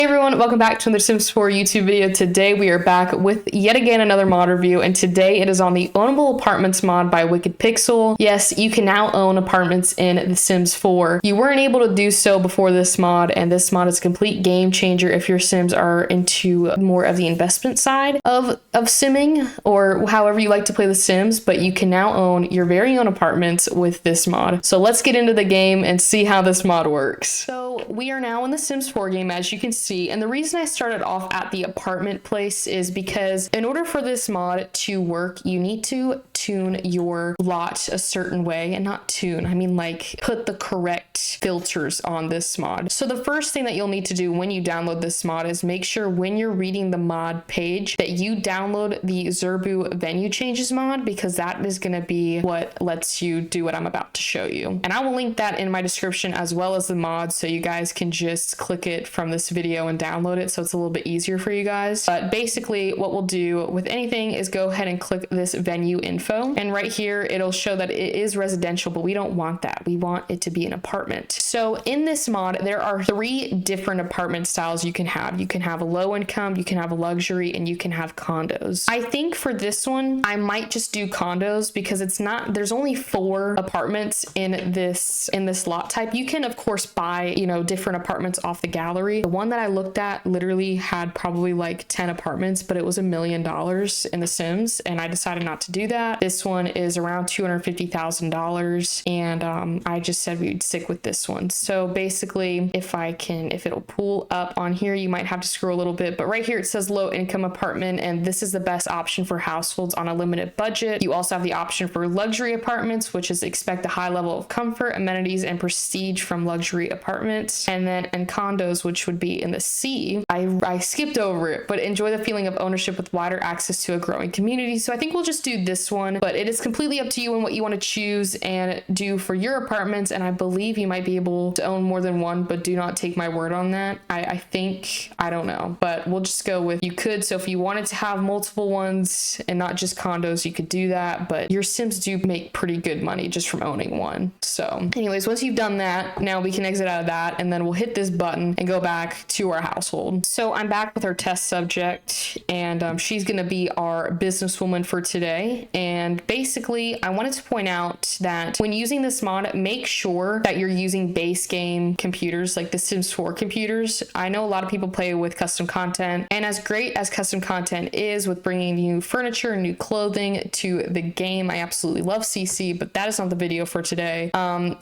Hey everyone, welcome back to another Sims 4 YouTube video. Today we are back with yet again another mod review, and today it is on the Ownable Apartments mod by Wicked Pixel. Yes, you can now own apartments in The Sims 4. You weren't able to do so before this mod, and this mod is a complete game changer if your Sims are into more of the investment side of simming, or however you like to play The Sims, but you can now own your very own apartments with this mod. So let's get into the game and see how this mod works. So we are now in The Sims 4 game, as you can see. And the reason I started off at the apartment place is because in order for this mod to work, you need to tune your lot a certain way, and not tune, I mean like put the correct filters on this mod. So the first thing that you'll need to do when you download this mod is make sure when you're reading the mod page that you download the Zerbu venue changes mod, because that is going to be what lets you do what I'm about to show you. And I will link that in my description as well as the mod, so you guys can just click it from this video and download it, so it's a little bit easier for you guys. But basically what we'll do with anything is go ahead and click this venue info, and right here it'll show that it is residential, but we don't want that. We want it to be an apartment. So in this mod there are 3 different apartment styles you can have. You can have a low income, you can have a luxury, and you can have condos. I think for this one I might just do condos, because there's only 4 apartments in this lot type. You can of course buy, different apartments off the gallery. The one that I looked at literally had probably like 10 apartments, but it was $1 million in The Sims, and I decided not to do that. This one is around $250,000, and I just said we'd stick with this one. So basically, if it'll pull up on here, you might have to scroll a little bit, but right here it says low income apartment, and this is the best option for households on a limited budget. You also have the option for luxury apartments, which is expect a high level of comfort, amenities, and prestige from luxury apartments, and condos, which would be in the C. I skipped over it, but enjoy the feeling of ownership with wider access to a growing community. So I think we'll just do this one, but it is completely up to you and what you want to choose and do for your apartments. And I believe you might be able to own more than one, but do not take my word on that. I don't know, but we'll just go with you could. So if you wanted to have multiple ones and not just condos, you could do that, but your Sims do make pretty good money just from owning one. So anyways, once you've done that, now we can exit out of that, and then we'll hit this button and go back to our household. So I'm back with our test subject, and she's going to be our businesswoman for today. And basically I wanted to point out that when using this mod, make sure that you're using base game computers, like the Sims 4 computers. I know a lot of people play with custom content, and as great as custom content is with bringing new furniture and new clothing to the game, I absolutely love CC, but that is not the video for today.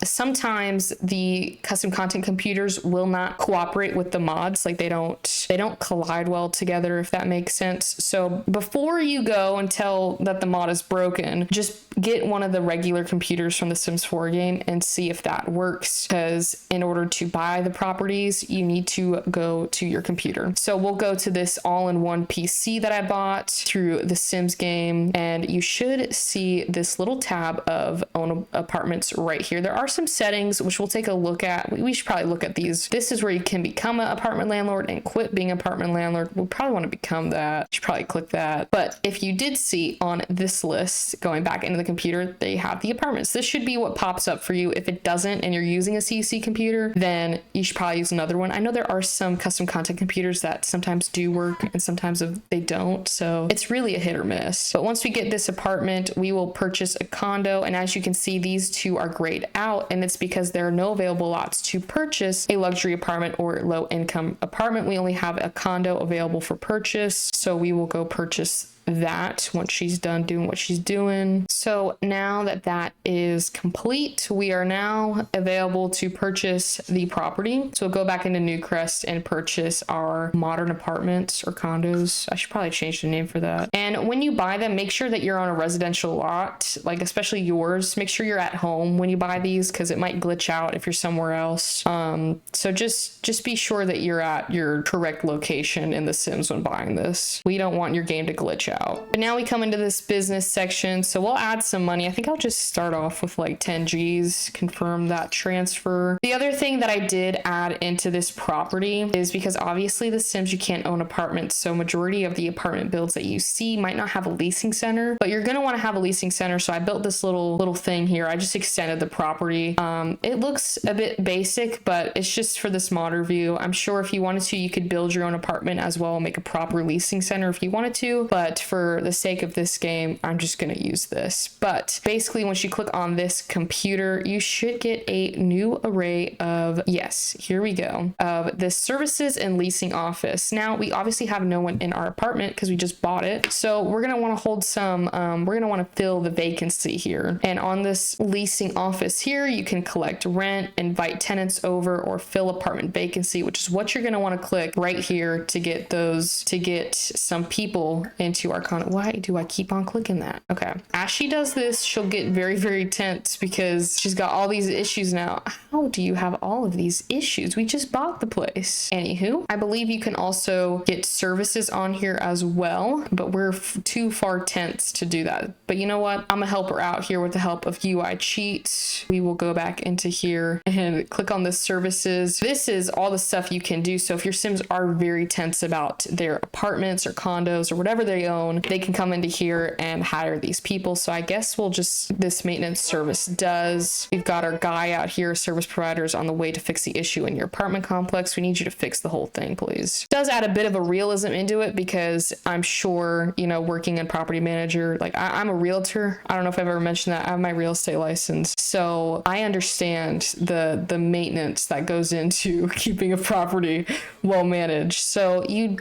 Sometimes the custom content computers will not cooperate with the mods, like they don't collide well together, if that makes sense. So before you go and tell that the mod is broken, just get one of the regular computers from the Sims 4 game and see if that works, because in order to buy the properties you need to go to your computer. So we'll go to this all-in-one PC that I bought through the Sims game, and you should see this little tab of own apartments right here. There are some settings which we'll take a look at. We should probably look at these. This is where you can become an apartment landlord and quit being an apartment landlord. We'll probably want to become that. You should probably click that. But if you did see on this list, going back into the computer, they have the apartments. This should be what pops up for you. If it doesn't and you're using a CC computer, then you should probably use another one. I know there are some custom content computers that sometimes do work and sometimes they don't, so it's really a hit or miss. But once we get this apartment, we will purchase a condo, and as you can see, these two are grayed out, and it's because there are no available lots to purchase a luxury apartment or low income apartment. We only have a condo available for purchase, so we will go purchase that once she's done doing what she's doing. So now that is complete, we are now available to purchase the property. So we'll go back into Newcrest and purchase our modern apartments or condos. I should probably change the name for that. And when you buy them, make sure that you're on a residential lot, like especially yours. Make sure you're at home when you buy these, because it might glitch out if you're somewhere else. So just be sure that you're at your correct location in The Sims when buying this. We don't want your game to glitch out. out. But now we come into this business section. So we'll add some money. I think I'll just start off with like 10 G's, confirm that transfer. The other thing that I did add into this property is because obviously the Sims, you can't own apartments. So majority of the apartment builds that you see might not have a leasing center, but you're going to want to have a leasing center. So I built this little thing here. I just extended the property. It looks a bit basic, but it's just for this mod review. I'm sure if you wanted to, you could build your own apartment as well, make a proper leasing center if you wanted to. But for the sake of this game, I'm just going to use this. But basically, once you click on this computer, you should get a new array of, yes, here we go, of the services and leasing office. Now, we obviously have no one in our apartment because we just bought it. So we're going to want to hold some, we're going to want to fill the vacancy here. And on this leasing office here, you can collect rent, invite tenants over, or fill apartment vacancy, which is what you're going to want to click right here to get those, to get some people into our condo. Why do I keep on clicking that? Okay. As she does this, she'll get very, very tense because she's got all these issues now. How do you have all of these issues? We just bought the place. Anywho, I believe you can also get services on here as well, but we're too far tense to do that. But you know what? I'm gonna help her out here with the help of UI cheat. We will go back into here and click on the services. This is all the stuff you can do. So if your Sims are very tense about their apartments or condos or whatever they own, they can come into here and hire these people. So I guess we'll just, this maintenance service does. We've got our guy out here, service providers on the way to fix the issue in your apartment complex. We need you to fix the whole thing, please. It does add a bit of a realism into it because I'm sure, you know, working in property manager, like I'm a realtor. I don't know if I've ever mentioned that. I have my real estate license. So I understand the maintenance that goes into keeping a property well managed. So you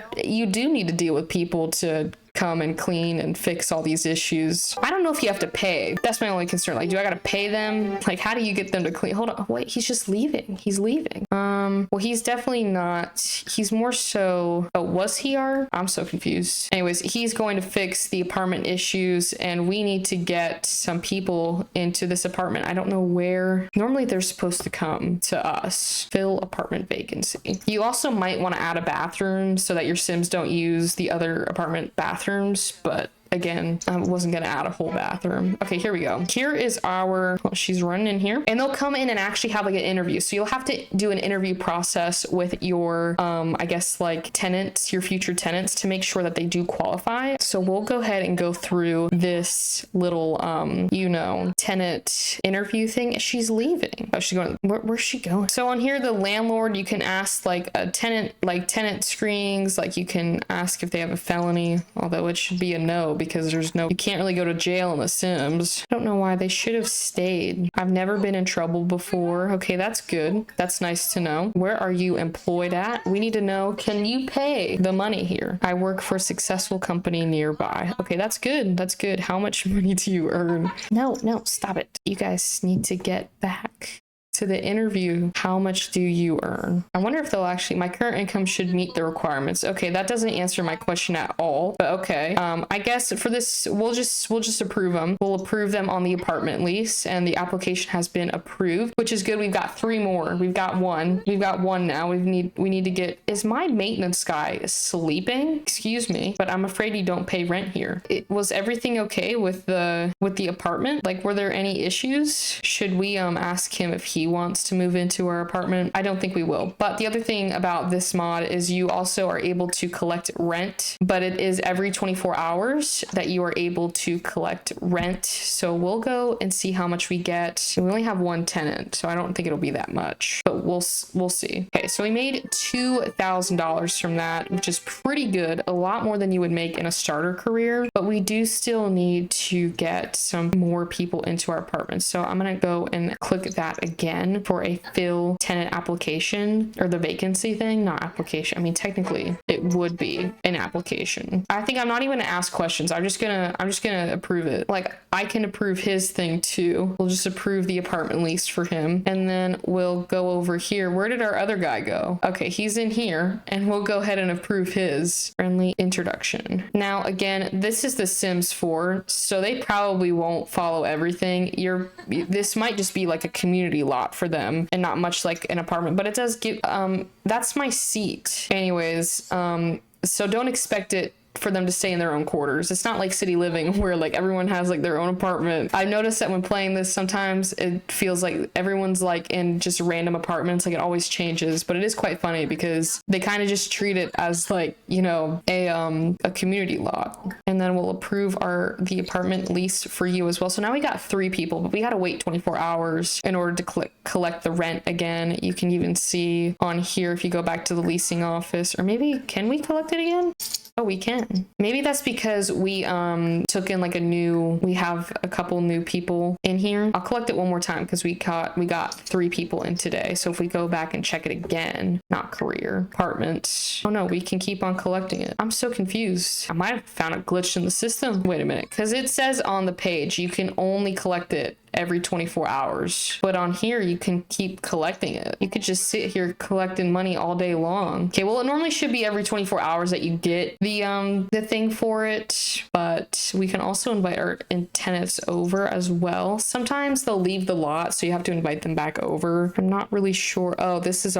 do need to deal with people to come and clean and fix all these issues. I don't know if you have to pay. That's my only concern. Like, do I gotta pay them? Like, how do you get them to clean? Hold on, wait, he's just leaving. He's leaving. Well, he's definitely not. He's more so, oh, was he our? I'm so confused. Anyways, he's going to fix the apartment issues and we need to get some people into this apartment. I don't know where. Normally they're supposed to come to us. Fill apartment vacancy. You also might want to add a bathroom so that your Sims don't use the other apartment bathrooms, but again, I wasn't gonna add a whole bathroom. Okay, here we go. Here is our, well, she's running in here and they'll come in and actually have like an interview. So you'll have to do an interview process with your, I guess like tenants, your future tenants, to make sure that they do qualify. So we'll go ahead and go through this little, you know, tenant interview thing. She's leaving. Oh, she's going, where's she going? So on here, the landlord, you can ask like a tenant, like tenant screenings, like you can ask if they have a felony, although it should be a no, because there's no, you can't really go to jail in The Sims. I don't know why they should have stayed. I've never been in trouble before. Okay, that's good. That's nice to know. Where are you employed at? We need to know, can you pay the money here? I work for a successful company nearby. Okay, that's good. That's good. How much money do you earn? No, stop it. You guys need to get back to the interview. How much do you earn? I wonder if they'll actually, my current income should meet the requirements. Okay, that doesn't answer my question at all, but okay. I guess for this, we'll just approve them. We'll approve them on the apartment lease and the application has been approved, which is good. We've got 3 more. We've got one now. We need to get, is my maintenance guy sleeping? Excuse me, but I'm afraid you don't pay rent here. Was everything okay with the apartment? Like, were there any issues? Should we ask him if he wants to move into our apartment? I don't think we will. But the other thing about this mod is you also are able to collect rent, but it is every 24 hours that you are able to collect rent. So we'll go and see how much we get. We only have 1 tenant, so I don't think it'll be that much, but we'll see. Okay, so we made $2,000 from that, which is pretty good. A lot more than you would make in a starter career, but we do still need to get some more people into our apartment. So I'm gonna go and click that again for a fill tenant application, or the vacancy thing, not application. I mean, technically it would be an application. I think I'm not even gonna ask questions. I'm just gonna approve it. Like, I can approve his thing too. We'll just approve the apartment lease for him. And then we'll go over here. Where did our other guy go? Okay, he's in here, and we'll go ahead and approve his friendly introduction. Now, again, this is The Sims 4, so they probably won't follow everything. This might just be like a community lot for them and not much like an apartment, but it does give, that's my seat. Anyways, so don't expect it for them to stay in their own quarters. It's not like city living where like everyone has like their own apartment. I noticed that when playing this, sometimes it feels like everyone's like in just random apartments, like it always changes, but it is quite funny because they kind of just treat it as like, you know, a community lot. And then we'll approve the apartment lease for you as well. So now we got 3 people, but we got to wait 24 hours in order to collect the rent again. You can even see on here if you go back to the leasing office, or maybe can we collect it again? Oh, we can. Maybe that's because we took in like we have a couple new people in here. I'll collect it one more time because we got 3 people in today. So if we go back and check it again, not career, apartment. Oh no, we can keep on collecting it. I'm so confused. I might have found a glitch in the system. Wait a minute, because it says on the page you can only collect it every 24 hours, but on here you can keep collecting it. You could just sit here collecting money all day long. Okay, well, it normally should be every 24 hours that you get the thing for it, but we can also invite our tenants over as well. Sometimes they'll leave the lot, so you have to invite them back over. I'm not really sure. Oh, this was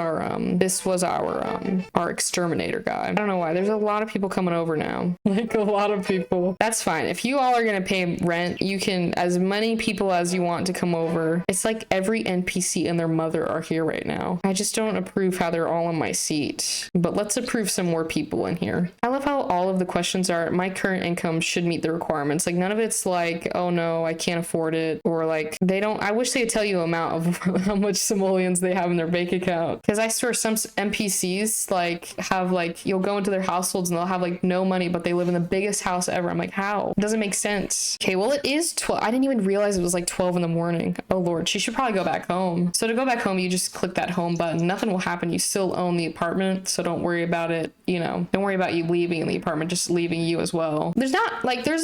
our exterminator guy. I don't know why there's a lot of people coming over now. Like a lot of people. That's fine. If you all are gonna pay rent, you can, as many people as you want to come over. It's like every NPC and their mother are here right now. I just don't approve how they're all in my seat, but let's approve some more people in here. I love how all of the questions are, my current income should meet the requirements. Like none of it's like, oh no, I can't afford it, or like they don't. I wish they'd tell you amount of how much simoleons they have in their bank account, because I swear some NPCs like have like, you'll go into their households and they'll have like no money, but they live in the biggest house ever. I'm like, how? It doesn't make sense. Okay, well, it is 12. I didn't even realize it was like 12 in the morning. Oh lord, she should probably go back home. So to go back home, you just click that home button. Nothing will happen. You still own the apartment, so don't worry about it. You know, don't worry about you leaving the apartment, just leaving you as well. There's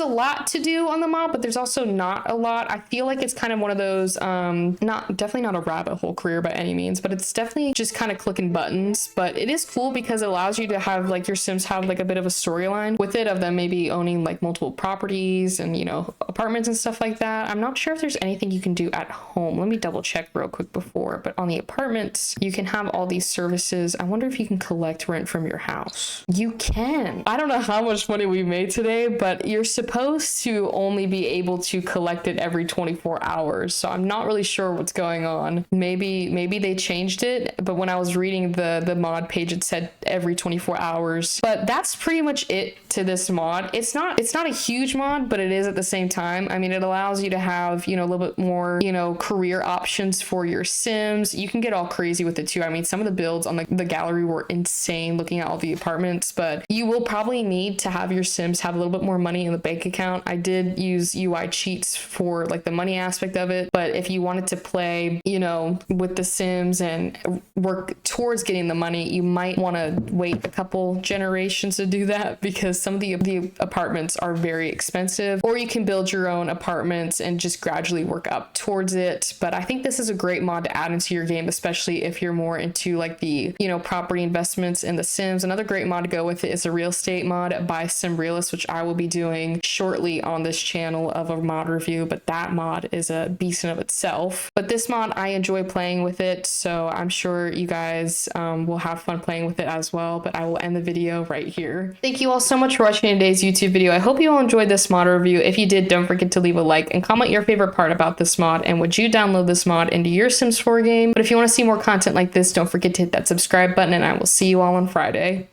a lot to do on the mod, but there's also not a lot. I feel like it's kind of one of those definitely not a rabbit hole career by any means, but it's definitely just kind of clicking buttons. But it is cool because it allows you to have like your Sims have like a bit of a storyline with it, of them maybe owning like multiple properties and, you know, apartments and stuff like that. I'm not sure if there's anything you can do at home. Let me double check real quick before, but on the apartments you can have all these services. I wonder if you can collect rent from your house. You can. I don't know how much money we made today, but you're supposed to only be able to collect it every 24 hours. So I'm not really sure what's going on. Maybe they changed it, but when I was reading the mod page, it said every 24 hours. But that's pretty much it to this mod. It's not a huge mod, but it is at the same time. I mean, it allows you to have, you know, a little bit more, you know, career options for your Sims. You can get all crazy with it too. I mean, some of the builds on the gallery were insane looking at all the apartments, but you will probably need to have your Sims have a little bit more money in the bank account. I did use UI cheats for like the money aspect of it, but if you wanted to play, you know, with the Sims and work towards getting the money, you might want to wait a couple generations to do that, because some of the apartments are very expensive, or you can build your own apartments and just gradually work up towards it. But I think this is a great mod to add into your game, especially if you're more into like the, you know, property investments in the Sims. Another great mod to go with it is a real estate mod by Sim Realist, which I will be doing shortly on this channel of a mod review, but that mod is a beast in of itself. But this mod, I enjoy playing with it, so I'm sure you guys will have fun playing with it as well. But I will end the video right here. Thank you all so much for watching today's YouTube video. I hope you all enjoyed this mod review. If you did, don't forget to leave a like and comment your favorite part about this mod, and would you download this mod into your Sims 4 game? But if you want to see more content like this, don't forget to hit that subscribe button, and I will see you all on Friday.